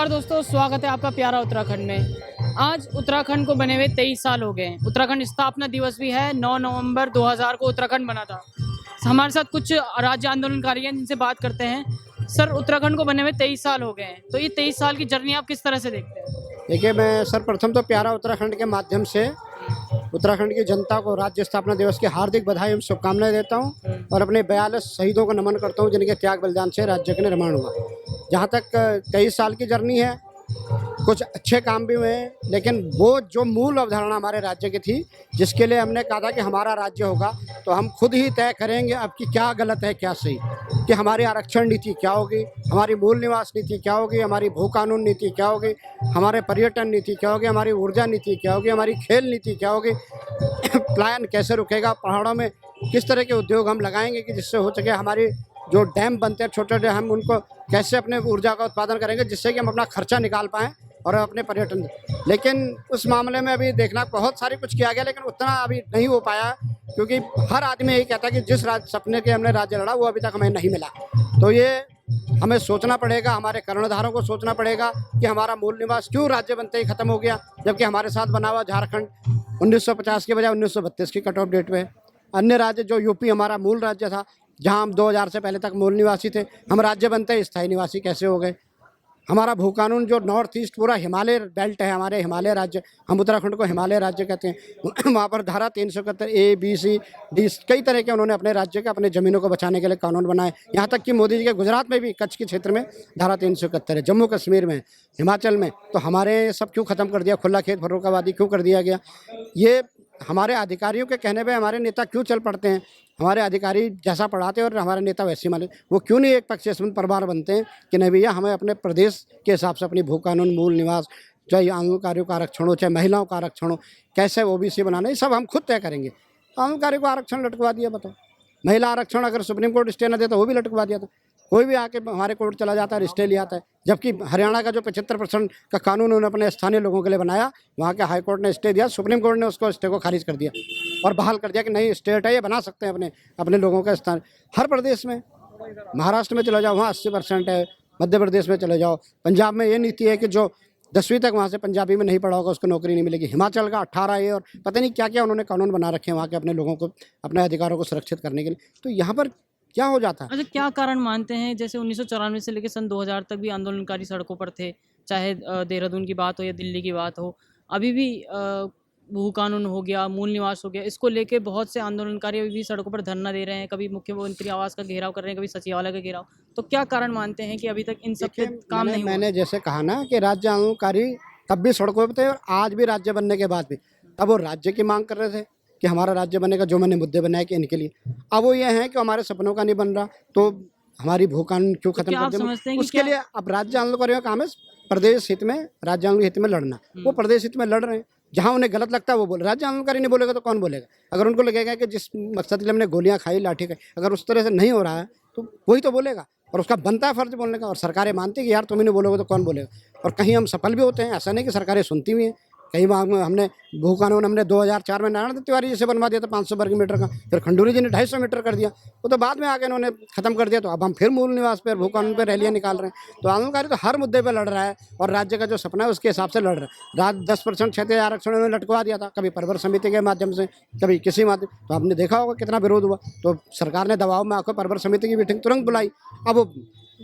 नमस्कार दोस्तों, स्वागत है आपका प्यारा उत्तराखंड में। आज उत्तराखंड को बने हुए 23 साल हो गए हैं। उत्तराखंड स्थापना दिवस भी है। 9 नवंबर 2000 को उत्तराखंड बना था। हमारे साथ कुछ राज्य आंदोलनकारी हैं जिनसे बात करते हैं। सर, उत्तराखंड को बने हुए 23 साल हो गए हैं, तो ये 23 साल की जर्नी आप किस तरह से देखते हैं? देखिए, मैं सर्वप्रथम तो प्यारा उत्तराखंड के माध्यम से उत्तराखंड की जनता को राज्य स्थापना दिवस की हार्दिक बधाई एवं शुभकामनाएं देता हूं और अपने 42 शहीदों को नमन करता हूं जिनके त्याग बलिदान से राज्य का निर्माण हुआ। जहां तक 23 साल की जर्नी है, कुछ अच्छे काम भी हुए हैं, लेकिन वो जो मूल अवधारणा हमारे राज्य की थी, जिसके लिए हमने कहा था कि हमारा राज्य होगा तो हम खुद ही तय करेंगे अब कि क्या गलत है क्या सही, कि हमारी आरक्षण नीति क्या होगी, हमारी मूल निवास नीति क्या होगी, हमारी भू कानून नीति क्या होगी, हमारे पर्यटन नीति क्या होगी, हमारी ऊर्जा नीति क्या होगी, हमारी खेल नीति क्या होगी, पलायन कैसे रुकेगा, पहाड़ों में किस तरह के उद्योग हम लगाएंगे कि जिससे हो सके, हमारी जो डैम बनते हैं छोटे छोटे, हम उनको कैसे अपने ऊर्जा का उत्पादन करेंगे जिससे कि हम अपना खर्चा निकाल पाएँ और अपने पर्यटन। लेकिन उस मामले में अभी देखना बहुत सारी कुछ किया गया, लेकिन उतना अभी नहीं हो पाया, क्योंकि हर आदमी यही कहता है कि जिस सपने के हमने राज्य लड़ा वो अभी तक हमें नहीं मिला। तो ये हमें सोचना पड़ेगा, हमारे कर्णधारों को सोचना पड़ेगा कि हमारा मूल निवास क्यों राज्य बनते ही खत्म हो गया, जबकि हमारे साथ बना हुआ झारखंड 1950 के बजाय 1932 की कट ऑफ डेट में है। अन्य राज्य जो यूपी हमारा मूल राज्य था, जहां हम 2000 से पहले तक मूल निवासी थे, हम राज्य बनते ही स्थायी निवासी कैसे हो गए। हमारा भू कानून जो नॉर्थ ईस्ट पूरा हिमालय बेल्ट है, हमारे हिमालय राज्य, हम उत्तराखंड को हिमालय राज्य कहते हैं। वहाँ पर धारा 371 ए बी सी डी कई तरह के उन्होंने अपने राज्य के अपने ज़मीनों को बचाने के लिए कानून बनाए। यहाँ तक कि मोदी जी के गुजरात में भी कच्छ के क्षेत्र में धारा 371 है, जम्मू कश्मीर में, हिमाचल में। तो हमारे सब क्यों ख़त्म कर दिया, खुला खेत फर्रुखाबादी क्यों कर दिया गया? ये हमारे अधिकारियों के कहने पे हमारे नेता क्यों चल पड़ते हैं? हमारे अधिकारी जैसा पढ़ाते हैं और हमारे नेता वैसे माने, वो क्यों नहीं एक पक्षी परमार बनते हैं कि नहीं भैया, हमें अपने प्रदेश के हिसाब से अपनी भू कानून, मूल निवास, चाहे आंदोलनकारियों का आरक्षण हो, चाहे महिलाओं का आरक्षण हो, कैसे ओबीसी बनाना, ये सब हम खुद तय करेंगे। आंदोलनकारियों को आरक्षण लटकवा दिया, बताओ। महिला आरक्षण अगर सुप्रीम कोर्ट स्टे न देता वो भी लटकवा दिया था। कोई भी आके हमारे कोर्ट चला जाता है, स्टे ले आता है, जबकि हरियाणा का जो 75% का कानून उन्होंने अपने स्थानीय लोगों के लिए बनाया, वहाँ के हाई कोर्ट ने स्टे दिया, सुप्रीम कोर्ट ने उसको स्टे को खारिज कर दिया और बहाल कर दिया कि नहीं, स्टेट है, ये बना सकते हैं अपने अपने लोगों का स्थान। हर प्रदेश में, महाराष्ट्र में चले जाओ वहाँ 80% है, मध्य प्रदेश में चले जाओ, पंजाब में ये नीति है कि जो 10वीं तक वहाँ से पंजाबी में नहीं पढ़ा होगा उसको नौकरी नहीं मिलेगी। हिमाचल का 18 है और पता नहीं क्या क्या उन्होंने कानून बना रखे हैं वहाँ के अपने लोगों को, अपने अधिकारों को सुरक्षित करने के लिए। तो यहाँ पर क्या हो जाता है? अच्छा, क्या कारण मानते हैं? जैसे 1994 से लेकर सन 2000 तक भी आंदोलनकारी सड़कों पर थे, चाहे देहरादून की बात हो या दिल्ली की बात हो। अभी भी भू कानून हो गया, मूल निवास हो गया, इसको लेके बहुत से आंदोलनकारी अभी भी सड़कों पर धरना दे रहे हैं। कभी मुख्यमंत्री आवास का घेराव कर रहे हैं, कभी सचिवालय का घेराव। तो क्या कारण मानते हैं कि अभी तक इन सब पे काम नहीं हुआ? मैंने जैसे कहा ना कि राज्य आंदोलनकारी तब भी सड़कों पर थे और आज भी राज्य बनने के बाद भी, तब वो राज्य की मांग कर रहे थे कि हमारा राज्य बनेगा, जो मैंने मुद्दे बनाए कि इनके लिए। अब वो ये है कि हमारे सपनों का नहीं बन रहा, तो हमारी भू कानून क्यों खत्म कर दिया? उसके लिए अब राज्य आंदोलनकारियों का काम है प्रदेश हित में, राज्य आंदोलन हित में लड़ना। वो प्रदेश हित में लड़ रहे हैं, जहाँ उन्हें गलत लगता है वो बोले। राज्य आंदोलनकारी नहीं बोलेगा तो कौन बोलेगा? अगर उनको लगेगा कि जिस मकसद के लिए हमने गोलियां खाई, लाठी खाई, अगर उस तरह से नहीं हो रहा है तो वही तो बोलेगा और उसका बनता है फर्ज बोलने का। और सरकारें मानती है कि यार तुम ही नहीं बोलोगे तो कौन बोलेगा? और कहीं हम सफल भी होते हैं, ऐसा नहीं कि सरकारें सुनती भी हैं। कई बार हमने भू कानून हमने 2004 में नारायण दत्त तिवारी जी से बनवा दिया था 500 वर्ग मीटर का, फिर खंडूरी जी ने 250 मीटर कर दिया, वो तो बाद में आके इन्होंने खत्म कर दिया। तो अब हम फिर मूल निवास पर, भू कानून पर रैलियां निकाल रहे हैं। तो आंदोलनकारी तो हर मुद्दे पर लड़ रहा है और राज्य का जो सपना है उसके हिसाब से लड़ रहा है। 10% क्षेत्रीय आरक्षण उन्होंने लटकवा दिया था, कभी परवर समिति के माध्यम से, कभी किसी माध्यम। तो आपने देखा होगा कितना विरोध हुआ। तो सरकार ने दबाव में आकर परवर समिति की मीटिंग तुरंत बुलाई। अब वो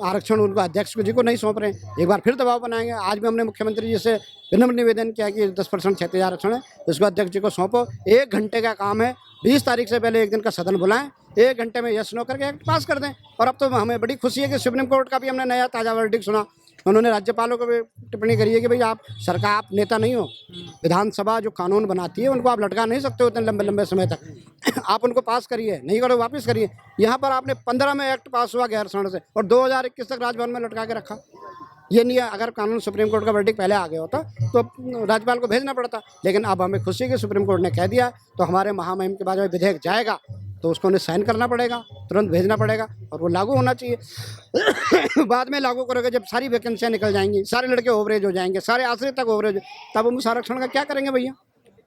आरक्षण उनको अध्यक्ष जी को नहीं सौंप रहे हैं, एक बार फिर दबाव बनाएंगे। आज भी हमने मुख्यमंत्री जी से विनम्र निवेदन किया कि 10% क्षेत्रीय आरक्षण है, इसको अध्यक्ष जी को सौंपो। 1 घंटे का काम है, 20 तारीख से पहले एक दिन का सदन बुलाएं, 1 घंटे में यस नो करके एक्ट पास कर दें। और अब तो हमें बड़ी खुशी है कि सुप्रीम कोर्ट का भी हमने नया ताज़ा वर्डिक्ट सुना। उन्होंने राज्यपालों को भी टिप्पणी करी है कि भाई आप सरकार, आप नेता नहीं हो, विधानसभा जो कानून बनाती है उनको आप लटका नहीं सकते उतने लंबे लंबे समय तक। आप उनको पास करिए, नहीं करो वापस करिए। यहाँ पर आपने 15 में एक्ट पास हुआ गैर सरण से और 2021 तक राजभवन में लटका के रखा। ये नहीं है, अगर कानून सुप्रीम कोर्ट का वर्डिक्ट पहले आ गया होता तो राज्यपाल को भेजना पड़ता। लेकिन अब हमें खुशी है कि सुप्रीम कोर्ट ने कह दिया, तो हमारे महामहिम के बाद जब विधेयक जाएगा तो उसको उन्हें साइन करना पड़ेगा, तुरंत भेजना पड़ेगा और वो लागू होना चाहिए। बाद में लागू करोगे जब सारी वैकेंसियाँ निकल जाएंगी, सारे लड़के ओवरेज हो जाएंगे, सारे आश्रित तक ओवरेज, तब हम उस आरक्षण का क्या करेंगे भैया?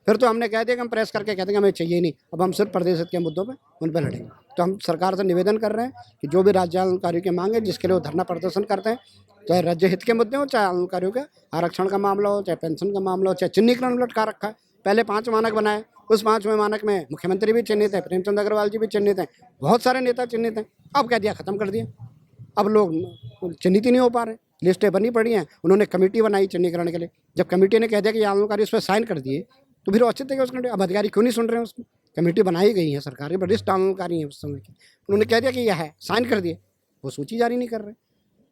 फिर तो हमने कह दिया कि हम प्रेस करके कहते हैं कि हमें चाहिए ही नहीं, अब हम सिर्फ प्रदेश हित के मुद्दों पे उन पर लड़ेंगे। तो हम सरकार से निवेदन कर रहे हैं कि जो भी राज्य आंदोलनकारियों की मांग है, जिसके लिए वो धरना प्रदर्शन करते हैं, चाहे राज्य हित के मुद्दे हो, चाहे आंदोलनकारियों के आरक्षण का मामला हो, चाहे पेंशन का मामला हो, चाहे चिन्हीकरण लटका रखा है। पहले 5 मानक बनाए, उस 5वें मानक में मुख्यमंत्री भी चिन्हित है, प्रेमचंद अग्रवाल जी भी चिन्हित हैं, बहुत सारे नेता चिन्हित हैं। अब कह दिया ख़त्म कर दिया, अब लोग चिन्हित ही नहीं हो पा रहे। लिस्टें बनी पड़ी हैं, उन्होंने कमेटी बनाई चिन्हीकरण के लिए। जब कमेटी ने कह दिया कि ये आंदोलनकारी उस पर साइन कर दिए, तो फिर औचित्य क्या उसका? अब अधिकारी क्यों नहीं सुन रहे हैं उसको? कमेटी बनाई गई है, सरकारी वरिष्ठ आंदोलनकारी हैं उस समय की, उन्होंने कह दिया कि यह है, साइन कर दिए, वो सूची जारी नहीं कर रहे।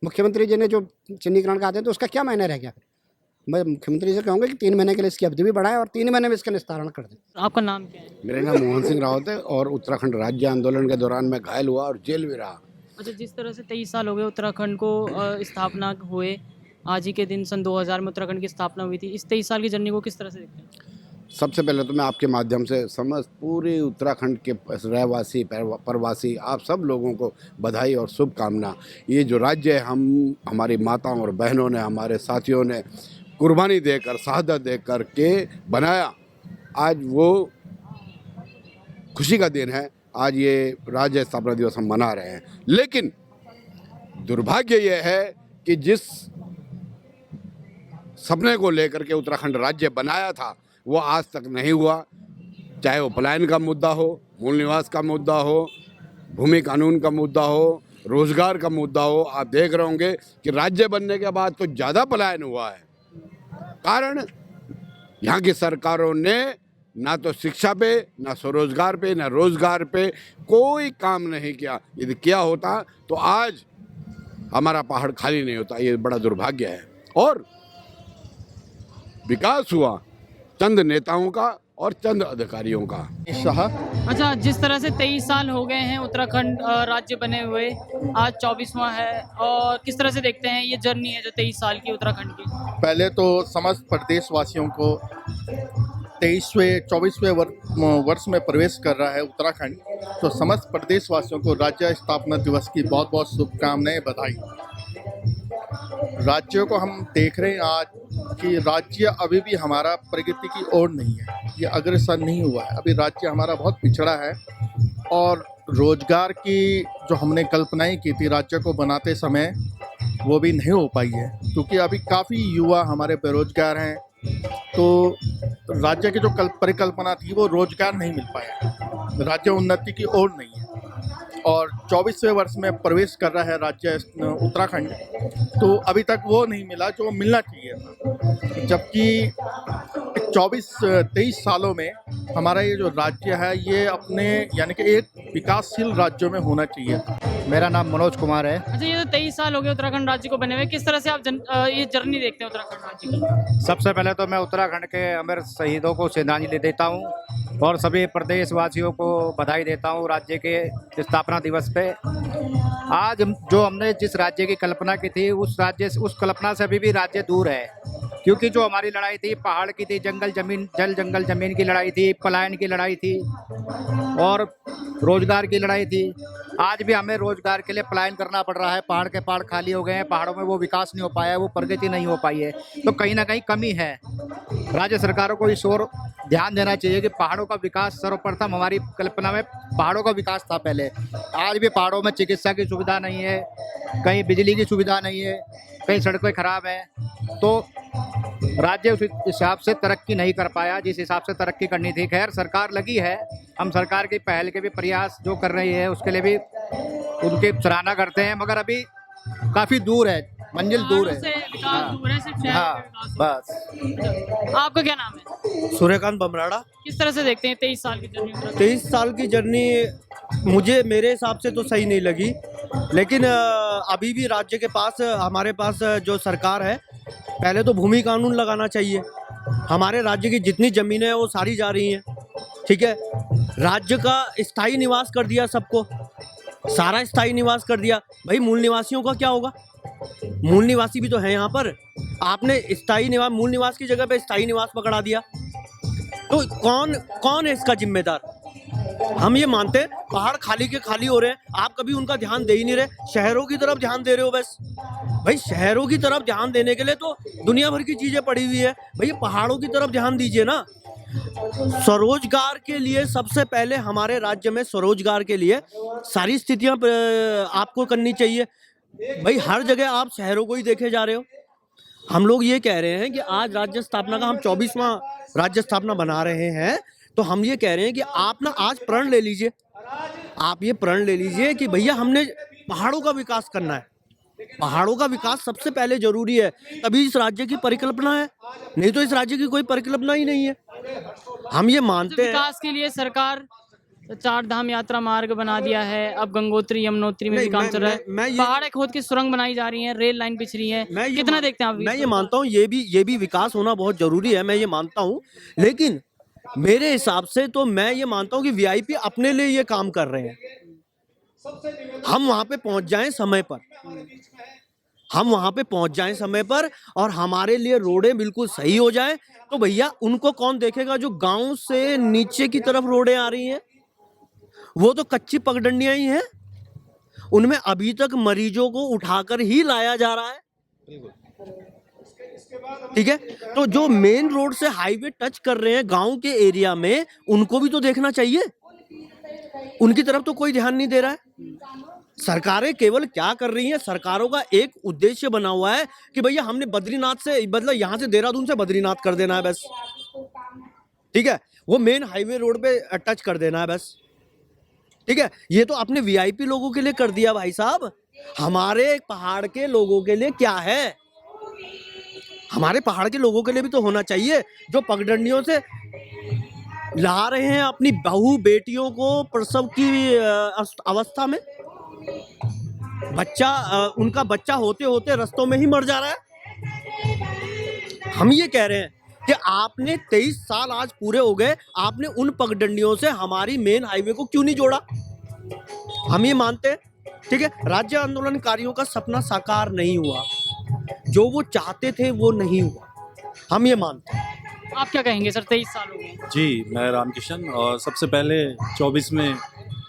मुख्यमंत्री जी ने जो चिन्हीकरण का आदेश, तो उसका क्या मायने रह गया? फिर मैं मुख्यमंत्री से कहूँगा कि 3 महीने के लिए इसकी अवधि भी बढ़ाएं और 3 महीने में इसका निस्तारण कर दें। आपका नाम क्या है? मेरा नाम मोहन सिंह रावत है और उत्तराखंड राज्य आंदोलन के दौरान मैं घायल हुआ और जेल भी रहा। अच्छा, जिस तरह से 23 साल हो गए उत्तराखंड को स्थापना हुए, आज ही के दिन सन 2000 में उत्तराखंड की स्थापना हुई थी। इस 23 साल की जर्नी को किस तरह से देखते हैं? सबसे पहले तो मैं आपके माध्यम से समस्त पूरे उत्तराखंड के रहवासी प्रवासी आप सब लोगों को बधाई और शुभकामना। ये जो राज्य है, हमारी माताओं और बहनों ने, हमारे साथियों ने कुर्बानी देकर, शहादत देकर के बनाया। आज वो खुशी का दिन है, आज ये राज्य स्थापना दिवस हम मना रहे हैं। लेकिन दुर्भाग्य ये है कि जिस सपने को लेकर के उत्तराखंड राज्य बनाया था, वो आज तक नहीं हुआ। चाहे वो पलायन का मुद्दा हो, मूल निवास का मुद्दा हो, भूमि कानून का मुद्दा हो, रोजगार का मुद्दा हो। आप देख रहे होंगे कि राज्य बनने के बाद तो ज़्यादा पलायन हुआ है। कारण यहाँ की सरकारों ने ना तो शिक्षा पे, ना स्वरोजगार पे, ना रोजगार पे कोई काम नहीं किया। यदि किया होता तो आज हमारा पहाड़ खाली नहीं होता। ये बड़ा दुर्भाग्य है। और विकास हुआ चंद नेताओं का और चंद अधिकारियों का। अच्छा, जिस तरह से 23 साल हो गए हैं उत्तराखंड राज्य बने हुए, आज 24वां है, और किस तरह से देखते हैं ये जर्नी है जो 23 साल की उत्तराखंड की? पहले तो समस्त प्रदेशवासियों को 24वें वर्ष में प्रवेश कर रहा है उत्तराखंड, तो समस्त प्रदेशवासियों को राज्य स्थापना दिवस की बहुत बहुत शुभकामनाएं, बधाई। राज्यों को हम देख रहे हैं आज कि राज्य अभी भी हमारा प्रगति की ओर नहीं है, ये अग्रसर नहीं हुआ है। अभी राज्य हमारा बहुत पिछड़ा है और रोजगार की जो हमने कल्पनाएं की थी राज्य को बनाते समय, वो भी नहीं हो पाई है, क्योंकि अभी काफ़ी युवा हमारे बेरोजगार हैं। तो राज्य की जो परिकल्पना थी वो रोजगार नहीं मिल पाया, राज्य उन्नति की ओर नहीं है। और 24वें वर्ष में प्रवेश कर रहा है राज्य उत्तराखंड, तो अभी तक वो नहीं मिला जो मिलना चाहिए था। जबकि 23 सालों में हमारा ये जो राज्य है, ये अपने यानी कि एक विकासशील राज्यों में होना चाहिए था। मेरा नाम मनोज कुमार है। अच्छा, ये तो 23 साल हो गए उत्तराखंड राज्य को बने हुए, किस तरह से आप ये जर्नी देखते हैं उत्तराखंड राज्य की? सबसे पहले तो मैं उत्तराखंड के अमर शहीदों को श्रद्धांजलि देता हूं और सभी प्रदेशवासियों को बधाई देता हूं राज्य के स्थापना दिवस पे। आज जो हमने जिस राज्य की कल्पना की थी, उस कल्पना से अभी भी राज्य दूर है, क्योंकि जो हमारी लड़ाई थी पहाड़ की थी, जंगल जमीन की लड़ाई थी, पलायन की लड़ाई थी और रोजगार की लड़ाई थी। आज भी हमें रोजगार के लिए पलायन करना पड़ रहा है। पहाड़ के पहाड़ खाली हो गए हैं, पहाड़ों में वो विकास नहीं हो पाया है, वो प्रगति नहीं हो पाई है, तो कहीं ना कहीं कमी है। राज्य सरकारों को इस ओर ध्यान देना चाहिए कि पहाड़ों का विकास सर्वप्रथम, हमारी कल्पना में पहाड़ों का विकास था पहले। आज भी पहाड़ों में चिकित्सा की सुविधा नहीं है, कहीं बिजली की सुविधा नहीं है, कहीं सड़कें खराब हैं, तो राज्य उस हिसाब से तरक्की नहीं कर पाया जिस हिसाब से तरक्की करनी थी। खैर, सरकार लगी है, हम सरकार की पहल के भी प्रयास जो कर रही है उसके लिए भी उनकी सराहना करते हैं, मगर अभी काफ़ी दूर है, मंजिल दूर है। विकास दूर है, सिर्फ शहर हाँ, का विकास बस। आपका क्या नाम है? सूर्यकांत बमराड़ा। किस तरह से देखते हैं 23 साल की जर्नी? 23 साल की जर्नी मुझे मेरे हिसाब से तो सही नहीं लगी, लेकिन अभी भी राज्य के पास, हमारे पास जो सरकार है, पहले तो भूमि कानून लगाना चाहिए। हमारे राज्य की जितनी ज़मीनें हैं वो सारी जा रही हैं, ठीक है। राज्य का स्थायी निवास कर दिया सबको, सारा स्थायी निवास कर दिया। भाई मूल निवासियों का क्या होगा? मूल निवासी भी तो है यहाँ पर। आपने स्थायी निवास, मूल निवास की जगह पे स्थायी निवास पकड़ा दिया, तो कौन है इसका जिम्मेदार? हम ये मानते हैं पहाड़ खाली के खाली हो रहे हैं, आप कभी उनका ध्यान दे ही नहीं रहे, शहरों की तरफ ध्यान दे रहे हो बस। भाई शहरों की तरफ ध्यान देने के लिए तो दुनिया भर की चीज़ें पड़ी हुई है, भाई पहाड़ों की तरफ ध्यान दीजिए ना। स्वरोजगार के लिए सबसे पहले हमारे राज्य में स्वरोजगार के लिए सारी स्थितियां आपको करनी चाहिए। भाई हर जगह आप शहरों को ही देखे जा रहे हो। हम लोग ये कह रहे हैं कि आज राज्य स्थापना का हम 24वां राज्य स्थापना बना रहे हैं, तो हम ये कह रहे हैं कि आप ना आज प्रण ले लीजिए, आप ये प्रण ले लीजिए कि भैया हमने पहाड़ों का विकास करना है। पहाड़ों का विकास सबसे पहले जरूरी है, तभी इस राज्य की परिकल्पना है, नहीं तो इस राज्य की कोई परिकल्पना ही नहीं है। हम ये मानते हैं विकास के लिए सरकार 4 धाम यात्रा मार्ग बना दिया है, अब गंगोत्री यमुनोत्री में भी काम चल रहा है, पहाड़ खोद के सुरंग बनाई जा रही है, रेल लाइन बिछ रही है, कितना देखते हैं आप? मैं ये मानता हूँ ये भी विकास होना बहुत जरूरी है, मैं ये मानता हूँ। लेकिन मेरे हिसाब से तो मैं ये मानता हूँ कि वीआईपी अपने लिए ये काम कर रहे हैं। हम वहां पे पहुंच जाएं समय पर, हम वहां पे पहुंच जाएं समय पर और हमारे लिए रोडें बिल्कुल सही हो जाएं, तो भैया उनको कौन देखेगा जो गांव से नीचे की तरफ रोडें आ रही हैं? वो तो कच्ची पगडंडियां ही हैं, उनमें अभी तक मरीजों को उठाकर ही लाया जा रहा है। ठीक है, तो जो मेन रोड से हाईवे टच कर रहे हैं गांव के एरिया में, उनको भी तो देखना चाहिए, उनकी तरफ तो कोई ध्यान नहीं दे रहा है। सरकारें केवल क्या कर रही हैं, सरकारों का एक उद्देश्य बना हुआ है कि भैया हमने बद्रीनाथ से मतलब यहां से देहरादून से बद्रीनाथ कर देना है बस। ठीक है, वो मेन हाईवे रोड पे टच कर देना है बस। ठीक है, ये तो अपने वीआईपी लोगों के लिए कर दिया भाई साहब, हमारे पहाड़ के लोगों के लिए क्या है? हमारे पहाड़ के लोगों के लिए भी तो होना चाहिए, जो पगडंडियों से ला रहे हैं अपनी बहू बेटियों को प्रसव की अवस्था में, उनका बच्चा होते होते रास्तों में ही मर जा रहा है। हम ये कह रहे हैं कि आपने 23 साल आज पूरे हो गए, आपने उन पगडंडियों से हमारी मेन हाईवे को क्यों नहीं जोड़ा? हम ये मानते हैं, ठीक है, राज्य आंदोलनकारियों का सपना साकार नहीं हुआ, जो वो चाहते थे वो नहीं हुआ, हम ये मानते हैं। आप क्या कहेंगे सर, 23 साल हो गए? जी, मैं रामकिशन, और सबसे पहले 24वें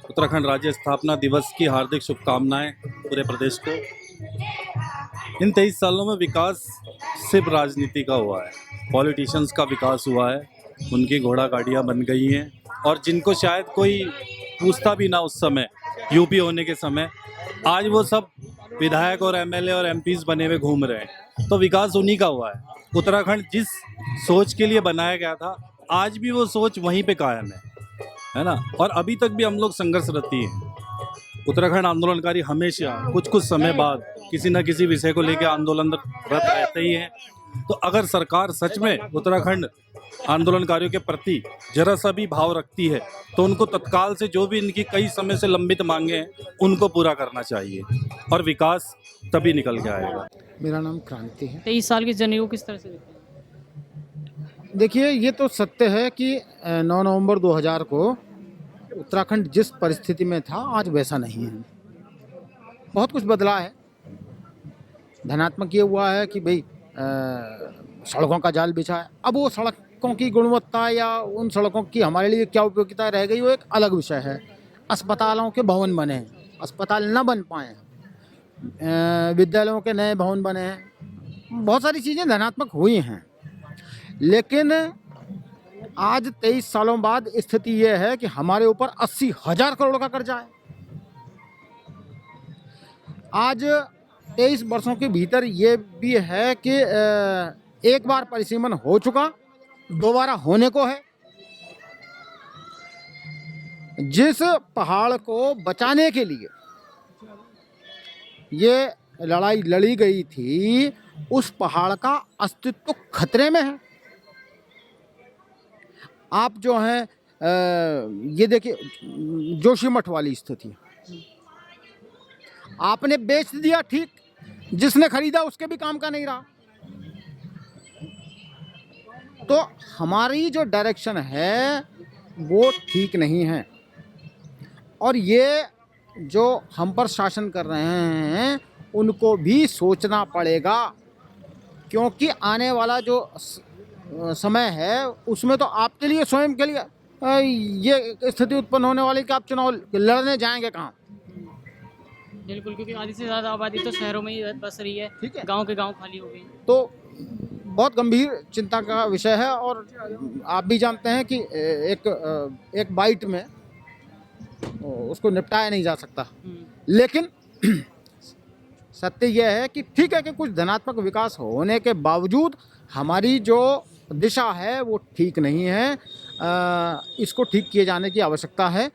उत्तराखंड राज्य स्थापना दिवस की हार्दिक शुभकामनाएं पूरे प्रदेश को। इन 23 सालों में विकास सिर्फ राजनीति का हुआ है, पॉलिटिशियंस का विकास हुआ है, उनकी घोड़ा गाड़ियाँ बन गई हैं, और जिनको शायद कोई पूछता भी ना उस समय, यूपी होने के समय, आज वो सब विधायक और एमएलए और एमपीज बने हुए घूम रहे हैं। तो विकास उन्हीं का हुआ है। उत्तराखंड जिस सोच के लिए बनाया गया था, आज भी वो सोच वहीं पे कायम है ना, और अभी तक भी हम लोग संघर्षरती हैं। उत्तराखंड आंदोलनकारी हमेशा कुछ समय बाद किसी न किसी विषय को लेकर आंदोलनरत रहते ही हैं। तो अगर सरकार सच में उत्तराखंड आंदोलनकारियों के प्रति जरा सा भी भाव रखती है, तो उनको तत्काल से जो भी इनकी कई समय से लंबित मांगे हैं उनको पूरा करना चाहिए, और विकास तभी निकल के आएगा। मेरा नाम क्रांति है। 23 साल की जर्नी को किस तरह से देखते हैं? देखिए, ये तो सत्य है कि 9 नवंबर 2000 को उत्तराखंड जिस परिस्थिति में था आज वैसा नहीं है, बहुत कुछ बदला है। धनात्मक ये हुआ है कि भाई सड़कों का जाल बिछा है। अब वो सड़कों की गुणवत्ता या उन सड़कों की हमारे लिए क्या उपयोगिता रह गई, वो एक अलग विषय है। अस्पतालों के भवन बने हैं, अस्पताल न बन पाए हैं, विद्यालयों के नए भवन बने हैं, बहुत सारी चीज़ें धनात्मक हुई हैं। लेकिन आज 23 सालों बाद स्थिति ये है कि हमारे ऊपर 80,000 करोड़ का कर्जा है। आज 23 वर्षों के भीतर ये भी है कि एक बार परिसीमन हो चुका, दोबारा होने को है। जिस पहाड़ को बचाने के लिए ये लड़ाई लड़ी गई थी, उस पहाड़ का अस्तित्व खतरे में है। आप जो हैं ये देखिए जोशीमठ वाली स्थिति, आपने बेच दिया, ठीक, जिसने खरीदा उसके भी काम का नहीं रहा। तो हमारी जो डायरेक्शन है वो ठीक नहीं है, और ये जो हम पर शासन कर रहे हैं उनको भी सोचना पड़ेगा, क्योंकि आने वाला जो समय है उसमें तो आपके लिए, स्वयं के लिए ये स्थिति उत्पन्न होने वाली कि आप चुनाव लड़ने जाएंगे कहाँ? बिल्कुल, क्योंकि आधी से ज़्यादा आबादी तो शहरों में ही बस रही है, ठीक है, गांव के गांव खाली हो गई। तो बहुत गंभीर चिंता का विषय है। और आप भी जानते हैं कि एक बाइट में उसको निपटाया नहीं जा सकता। लेकिन सत्य यह है कि ठीक है कि कुछ धनात्मक विकास होने के बावजूद हमारी जो दिशा है वो ठीक नहीं है। इसको ठीक किए जाने की आवश्यकता है।